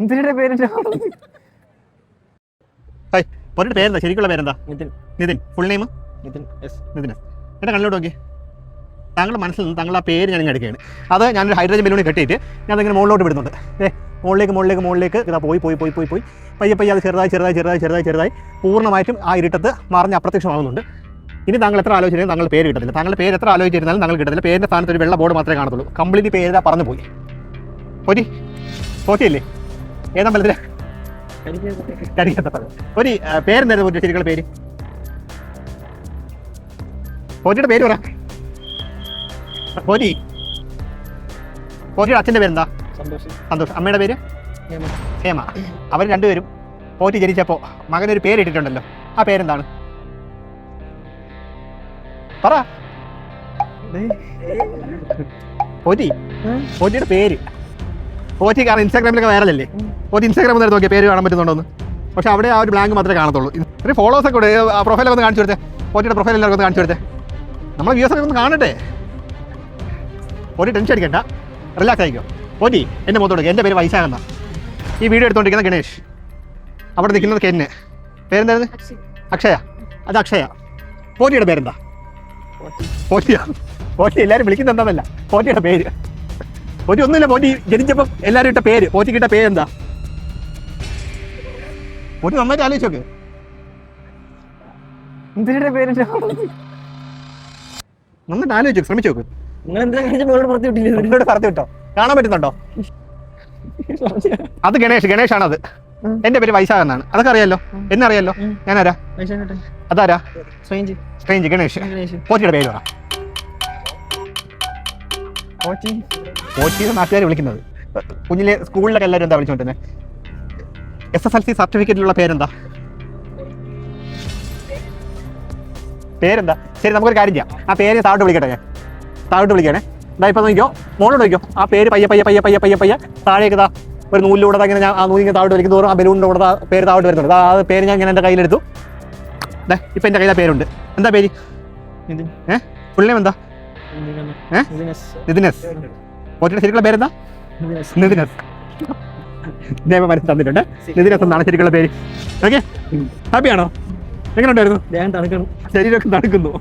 എന്തിന്റെ പേര്? പോറ്റിയുടെ പേരെന്താ? ശരിക്കുള്ള പേരെന്താ? നിതിൻ. Full name? നിതിൻ. എൻ്റെ കണ്ണിലോട്ട് നോക്കി. താങ്കളുടെ മനസ്സിൽ നിന്ന് താങ്കൾ ആ പേര് ഞാൻ ഇങ്ങനെ എടുക്കുകയാണ്. അത് ഞാനൊരു ഹൈഡ്രജൻ ബലൂണിൽ കെട്ടിയിട്ട് ഞാൻ അതിങ്ങനെ മുകളിലോട്ട് വിടുന്നുണ്ട്. മുകളിലേക്ക് ഇതാ പോയി പയ്യെ അത് ചെറുതായി പൂർണ്ണമായിട്ടും ആ ഇരുട്ടത്ത് മറിഞ്ഞ് അപ്രത്യക്ഷമാകുന്നുണ്ട്. ഇനി താങ്കൾ എത്ര ആലോചിച്ചിരുന്നാലും താങ്കളുടെ പേര് കിട്ടത്തില്ല. താങ്കളുടെ പേര് എത്ര ആലോചിച്ചിരുന്നാലും താങ്കൾ കിട്ടത്തില്ല. പേരിൻ്റെ സ്ഥാനത്ത് ഒരു വെള്ള ബോർഡ് മാത്രമേ കാണത്തുള്ളൂ. കംപ്ലീറ്റ് പേര് പറഞ്ഞു പോയി. പോറ്റിയല്ലേ? ഏതാ ബലത്തില? ഒരു പേരെന്തായിരുന്നു പോറ്റി? ശരിക്കുള്ള പേര്? പോറ്റിയുടെ പേര് പറ. പോറ്റിയുടെ അച്ഛൻ്റെ പേരെന്താ? സന്തോഷ്. അമ്മയുടെ പേര്? ഹേമ. അവർ രണ്ടുപേരും പോറ്റി ജനിച്ചപ്പോൾ മകനൊരു പേരിട്ടിട്ടുണ്ടല്ലോ, ആ പേരെന്താണ്? പറ. പോറ്റിയുടെ പേര്. പോറ്റി കാരണം ഇൻസ്റ്റാഗ്രാമിലൊക്കെ വൈറലല്ലേ? പോറ്റി ഇൻസ്റ്റാഗ്രാമിൽ നേരത്തെ നോക്കിയാൽ പേര് കാണാൻ പറ്റുന്നുണ്ടോന്ന്. പക്ഷെ അവിടെ ആ ഒരു ബ്ലാങ്ക് മാത്രമേ കാണത്തുള്ളൂ. ഇത്രയും ഫോളോവേഴ്സൊക്കെ കൂടെ പ്രൊഫൈലൊക്കെ ഒന്ന് കാണിച്ചു കൊടുത്തേ. പോറ്റിയുടെ പ്രൊഫൈൽ എല്ലാവർക്കും ഒന്ന് കാണിച്ചു കൊടുത്തേ. നമ്മളെ വ്യൂസൊക്കെ ഒന്ന് കാണട്ടെ. പോറ്റി ടെൻഷൻ അടിക്കണ്ട, റിലാക്സ് ആയിക്കോ. പോറ്റി എൻ്റെ മുഖത്തോട് എൻ്റെ പേര് വൈശാഖെന്ന. ഈ വീഡിയോ എടുത്തുകൊണ്ടിരിക്കുന്ന ഗണേഷ്, അവിടെ നിൽക്കുന്നത് കെന്നെ. പേരെന്തായിരുന്നു? അക്ഷയ. അത് അക്ഷയ. പോറ്റിയുടെ പേരെന്താ? പോറ്റി എല്ലാവരും വിളിക്കുന്നത് എന്താണെന്നല്ല, പോറ്റിയുടെ പേര്. പോറ്റി ഒന്നുമില്ല, പോറ്റി ജനിച്ചപ്പം എല്ലാവരും ഇട്ട പേര്. പോറ്റിക്ക് ഇട്ട പേരെന്താ? പോറ്റി നന്നായിട്ട് ആലോചിച്ച് നോക്ക്. എന്തിന്റെ പേര്? നന്നായിട്ട് ആലോചിച്ചു, ശ്രമിച്ചു നോക്ക്. നിങ്ങൾ പറഞ്ഞു വിട്ടോ? കാണാൻ പറ്റുന്നുണ്ടോ? അത് ഗണേഷാണത്. എന്റെ പേര് വൈശാഖ് എന്നാണ്. അതൊക്കെ അറിയാലോ, എന്നെ അറിയാലോ. ഞാനാരാ? അതാരാ? സ്ട്രേഞ്ച്. ഗണേഷ്. പോറ്റിയുടെ പേര് പറ. പോറ്റി നാട്ടുകാർ വിളിക്കുന്നത്. കുഞ്ഞിലെ സ്കൂളിലൊക്കെ എല്ലാവരും എന്താ വിളിച്ചോണ്ടിരുന്നത്? SSLC സർട്ടിഫിക്കറ്റിലുള്ള പേരെന്താ? ശരി, നമുക്കൊരു കാര്യം ചെയ്യാം. ആ പേര് താഴോട്ട് വിളിക്കട്ടെ. ഞാൻ താഴോട്ട് വിളിക്കണേ. ഇപ്പം നോക്കിയോ, മോളോട് നോക്കിയോ. ആ പേര് പയ്യെ താഴേക്ക് ഒരു നൂലിലൂടെ ഇങ്ങനെ ഞാൻ ആ നൂലിങ്ങനെ താഴോട്ട് വലിക്കും തോറും ആ ബലൂണിൻ്റെ കൂടെ പേര് താഴോട്ട് വരുന്നുണ്ട്. ആ പേര് ഞാൻ ഇങ്ങനെ എൻ്റെ കയ്യിലെടുത്തു. ഇപ്പം എൻ്റെ കയ്യിൽ ആ പേരുണ്ട്. എന്താ പേര്? ഫുൾ നെയിം എന്താ? നിതിനസ്. പോറ്റിയുടെ ശരിക്കുള്ള പേരെന്താ? നിതിനസ്. ഞാൻ മനസ്സിൽ തന്നിട്ടുണ്ട്. നിതിനസ് എന്നാണ് ശരിക്കുള്ള പേര്. ഓക്കെ, ഹാപ്പിയാണോ? എങ്ങനെ ഉണ്ടായിരുന്നു? ശരീരമൊക്കെ തണുക്കുന്നു.